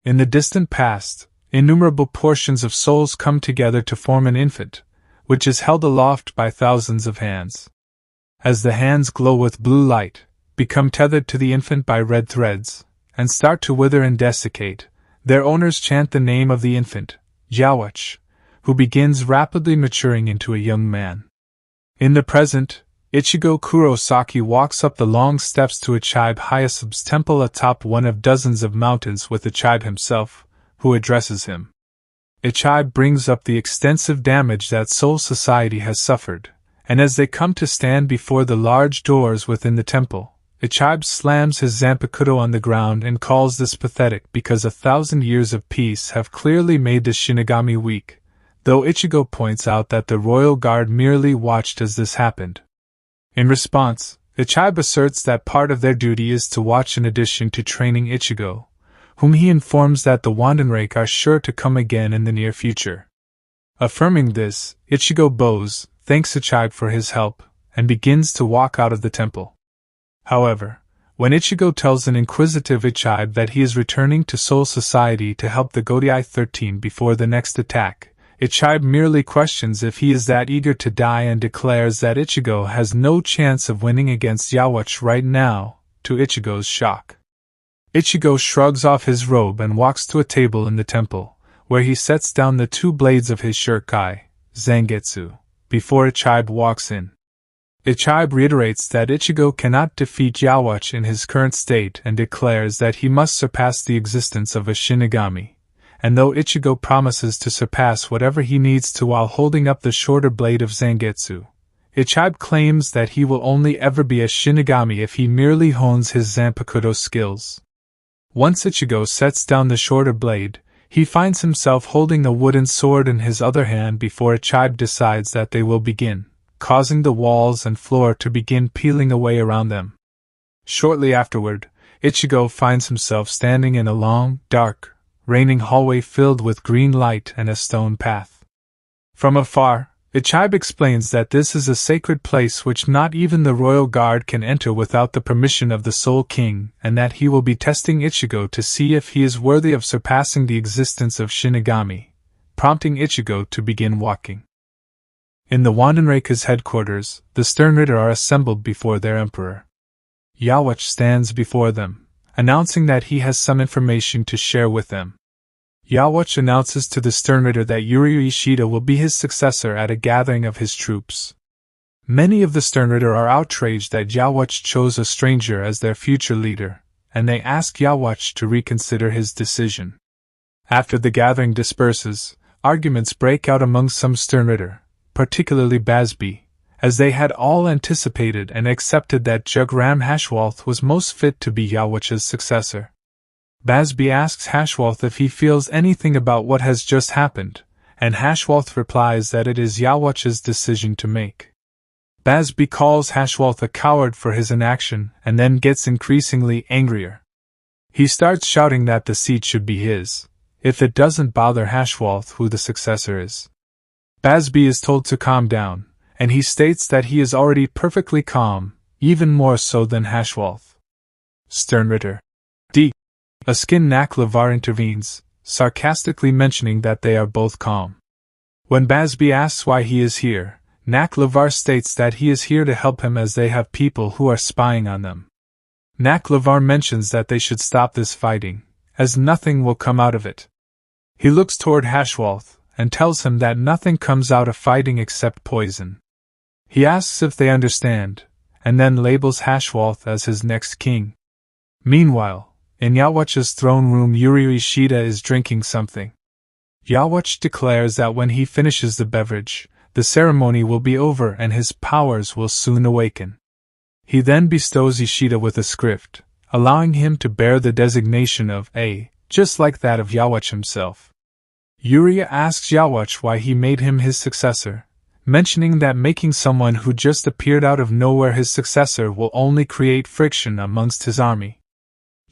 In the distant past, innumerable portions of souls come together to form an infant, which is held aloft by thousands of hands. As the hands glow with blue light, become tethered to the infant by red threads, and start to wither and desiccate, their owners chant the name of the infant, Yawach, who begins rapidly maturing into a young man. In the present, Ichigo Kurosaki walks up the long steps to Achive Hyasub's temple atop one of dozens of mountains with Achive himself, who addresses him. Achive brings up the extensive damage that Soul Society has suffered, and as they come to stand before the large doors within the temple, Achive slams his Zanpakuto on the ground and calls this pathetic because 1,000 years of peace have clearly made the Shinigami weak, though Ichigo points out that the royal guard merely watched as this happened. In response, Achive asserts that part of their duty is to watch in addition to training Ichigo, whom he informs that the Wandenrikas are sure to come again in the near future. Affirming this, Ichigo bows, thanks Achive for his help, and begins to walk out of the temple. However, when Ichigo tells an inquisitive Achive that he is returning to Soul Society to help the Godai 13 before the next attack, Achive merely questions if he is that eager to die and declares that Ichigo has no chance of winning against Yawach right now, to Ichigo's shock. Ichigo shrugs off his robe and walks to a table in the temple, where he sets down the 2 blades of his Shurikai, Zangetsu, before Achive walks in. Achive reiterates that Ichigo cannot defeat Yawach in his current state and declares that he must surpass the existence of a Shinigami. And though Ichigo promises to surpass whatever he needs to while holding up the shorter blade of Zangetsu, Achive claims that he will only ever be a Shinigami if he merely hones his Zanpakuto skills. Once Ichigo sets down the shorter blade, he finds himself holding a wooden sword in his other hand before Achive decides that they will begin, causing the walls and floor to begin peeling away around them. Shortly afterward, Ichigo finds himself standing in a long, dark, raining hallway filled with green light and a stone path. From afar, Achive explains that this is a sacred place which not even the royal guard can enter without the permission of the Soul King, and that he will be testing Ichigo to see if he is worthy of surpassing the existence of Shinigami, prompting Ichigo to begin walking. In the Wandenrikas Headquarters, the Sternritter are assembled before their emperor. Yawach stands before them, announcing that he has some information to share with them. Yawach announces to the Sternritter that Yuryu Ishida will be his successor at a gathering of his troops. Many of the Sternritter are outraged that Yawach chose a stranger as their future leader, and they ask Yawach to reconsider his decision. After the gathering disperses, arguments break out among some Sternritter, particularly Basby, as they had all anticipated and accepted that Jugram Hashwalth was most fit to be Yawach's successor. Basby asks Hashwalth if he feels anything about what has just happened, and Hashwalth replies that it is Yawach's decision to make. Basby calls Hashwalth a coward for his inaction and then gets increasingly angrier. He starts shouting that the seat should be his, if it doesn't bother Hashwalth who the successor is. Basby is told to calm down, and he states that he is already perfectly calm, even more so than Hashwalth. Sternritter D. Askin Naklavar intervenes, sarcastically mentioning that they are both calm. When Basby asks why he is here, Naklavar states that he is here to help him as they have people who are spying on them. Naklavar mentions that they should stop this fighting, as nothing will come out of it. He looks toward Hashwalth, and tells him that nothing comes out of fighting except poison. He asks if they understand, and then labels Hashwalth as his next king. Meanwhile, in Yawach's throne room, Yuryu Ishida is drinking something. Yawach declares that when he finishes the beverage, the ceremony will be over and his powers will soon awaken. He then bestows Ishida with a script, allowing him to bear the designation of A, just like that of Yawach himself. Yuryu asks Yawach why he made him his successor, mentioning that making someone who just appeared out of nowhere his successor will only create friction amongst his army.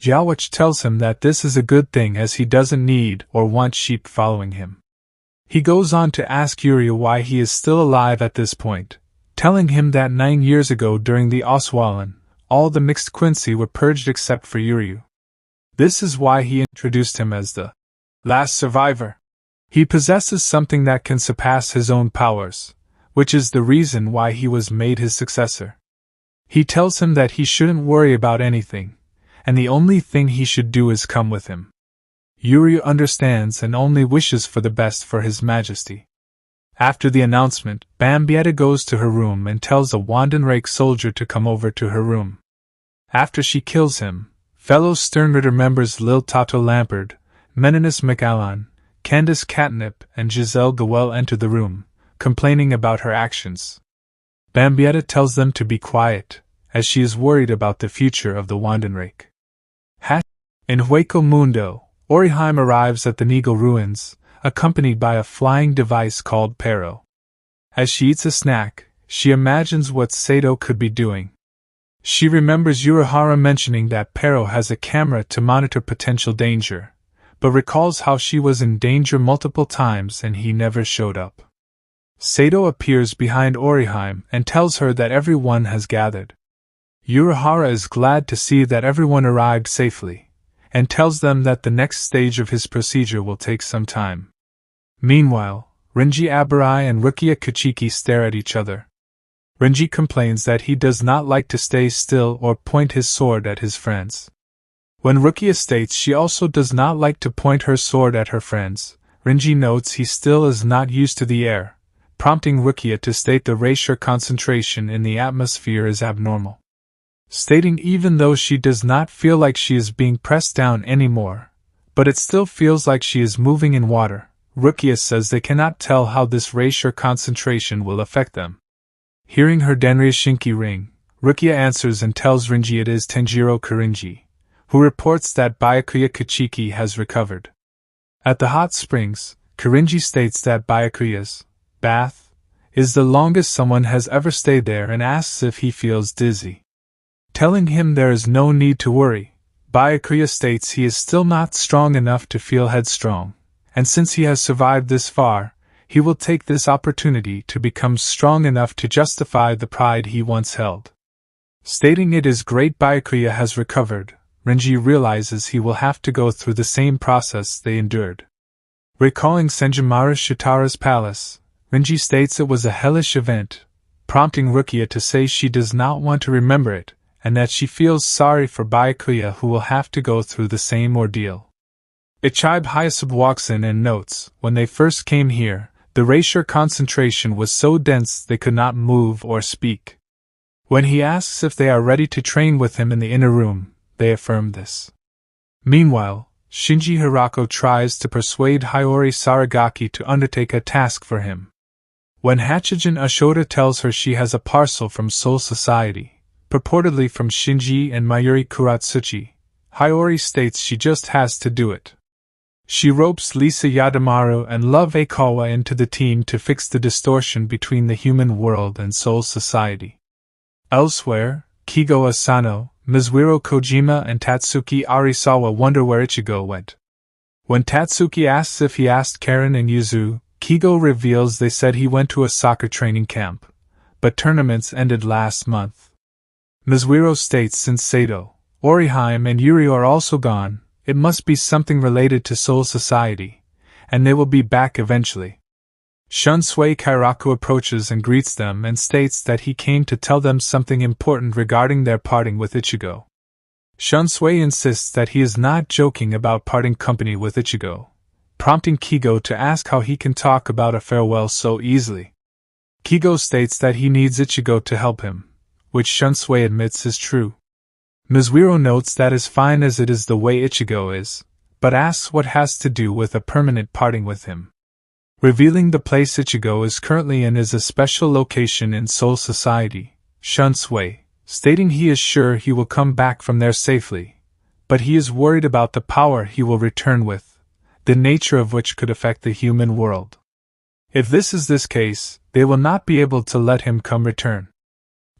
Yawach tells him that this is a good thing as he doesn't need or want sheep following him. He goes on to ask Yuryu why he is still alive at this point, telling him that 9 years ago during the Oswalin, all the mixed Quincy were purged except for Yuryu. This is why he introduced him as the last survivor. He possesses something that can surpass his own powers, which is the reason why he was made his successor. He tells him that he shouldn't worry about anything, and the only thing he should do is come with him. Yuri understands and only wishes for the best for His Majesty. After the announcement, Bambietta goes to her room and tells a Wandenrikas soldier to come over to her room. After she kills him, fellow Sternritter members Lil Tato Lampard, Menenius McAllan, Candace Catnip, and Giselle Gawel enter the room, complaining about her actions. Bambietta tells them to be quiet, as she is worried about the future of the Wandenrikas. In Huecomundo, Orphan arrives at the Neagle ruins, accompanied by a flying device called Pero. As she eats a snack, she imagines what Sato could be doing. She remembers Urahara mentioning that Pero has a camera to monitor potential danger, but recalls how she was in danger multiple times and he never showed up. Sato appears behind Orihime and tells her that everyone has gathered. Urahara is glad to see that everyone arrived safely, and tells them that the next stage of his procedure will take some time. Meanwhile, Renji Abarai and Rukia Kachiki stare at each other. Renji complains that he does not like to stay still or point his sword at his friends. When Rukia states she also does not like to point her sword at her friends, Renji notes he still is not used to the air, prompting Rukia to state the racial concentration in the atmosphere is abnormal. Stating even though she does not feel like she is being pressed down anymore, but it still feels like she is moving in water, Rukia says they cannot tell how this racial concentration will affect them. Hearing her Denrya Shinki ring, Rukia answers and tells Renji it is Tenjiro Karinji, who reports that Byakuya Kachiki has recovered. At the hot springs, Karinji states that Byakuya's bath is the longest someone has ever stayed there and asks if he feels dizzy. Telling him there is no need to worry, Byakuya states he is still not strong enough to feel headstrong, and since he has survived this far, he will take this opportunity to become strong enough to justify the pride he once held. Stating it is great Byakuya has recovered, Renji realizes he will have to go through the same process they endured. Recalling Senjimura Shitara's palace, Renji states it was a hellish event, prompting Rukia to say she does not want to remember it, and that she feels sorry for Byakuya who will have to go through the same ordeal. Achive Hyasub walks in and notes, when they first came here, the racial concentration was so dense they could not move or speak. When he asks if they are ready to train with him in the inner room, they affirm this. Meanwhile, Shinji Hirako tries to persuade Hiyori Saragaki to undertake a task for him. When Hachijin Ashoda tells her she has a parcel from Soul Society, purportedly from Shinji and Mayuri Kuratsuchi, Hiyori states she just has to do it. She ropes Lisa Yadamaru and Love Aikawa into the team to fix the distortion between the human world and Soul Society. Elsewhere, Kigo Asano, Mizuhiro Kojima and Tatsuki Arisawa wonder where Ichigo went. When Tatsuki asks if he asked Karen and Yuzu, Kigo reveals they said he went to a soccer training camp, but tournaments ended last month. Mizuhiro states since Sato, Orihime and Yuri are also gone, it must be something related to Soul Society, and they will be back eventually. Shunsui Kairaku approaches and greets them and states that he came to tell them something important regarding their parting with Ichigo. Shunsui insists that he is not joking about parting company with Ichigo, prompting Kigo to ask how he can talk about a farewell so easily. Kigo states that he needs Ichigo to help him, which Shunsui admits is true. Mizuhiro notes that is fine as it is the way Ichigo is, but asks what has to do with a permanent parting with him. Revealing the place Ichigo is currently in is a special location in Soul Society, Shunsui, stating he is sure he will come back from there safely, but he is worried about the power he will return with, the nature of which could affect the human world. If this is this case, they will not be able to let him come return.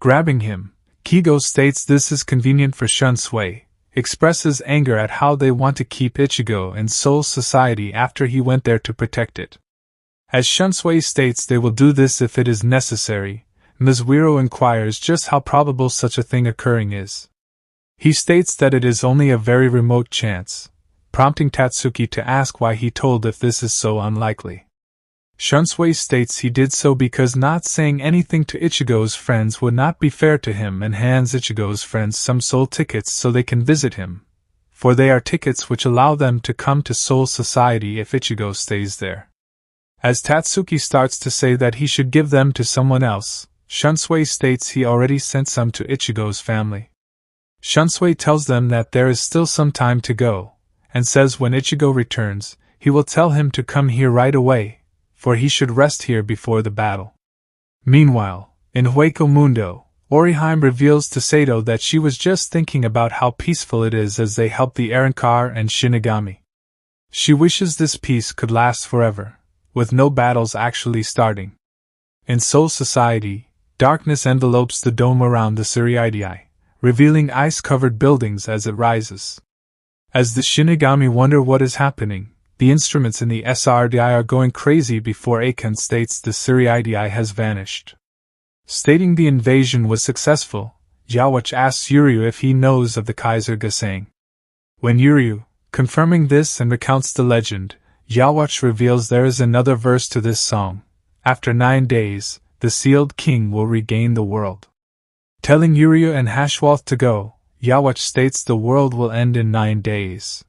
Grabbing him, Kigo states this is convenient for Shunsui, expresses anger at how they want to keep Ichigo in Soul Society after he went there to protect it. As Shunsui states they will do this if it is necessary, Mizuhiro inquires just how probable such a thing occurring is. He states that it is only a very remote chance, prompting Tatsuki to ask why he told if this is so unlikely. Shunsui states he did so because not saying anything to Ichigo's friends would not be fair to him, and hands Ichigo's friends some soul tickets so they can visit him, for they are tickets which allow them to come to Soul Society if Ichigo stays there. As Tatsuki starts to say that he should give them to someone else, Shunsui states he already sent some to Ichigo's family. Shunsui tells them that there is still some time to go, and says when Ichigo returns, he will tell him to come here right away, for he should rest here before the battle. Meanwhile, in Huecomundo, Orihime reveals to Sato that she was just thinking about how peaceful it is as they help the Arrancar and Shinigami. She wishes this peace could last forever, with no battles actually starting. In Soul Society, darkness envelopes the dome around the Suriidii, revealing ice-covered buildings as it rises. As the Shinigami wonder what is happening, the instruments in the SRDI are going crazy before Aken states the Suriidii has vanished. Stating the invasion was successful, Yhwach asks Yuryu if he knows of the Kaiser Gasang. When Yuryu, confirming this and recounts the legend, Yhwach reveals there is another verse to this song. After 9 days, the sealed king will regain the world. Telling Yuryu and Hashwalth to go, Yhwach states the world will end in 9 days.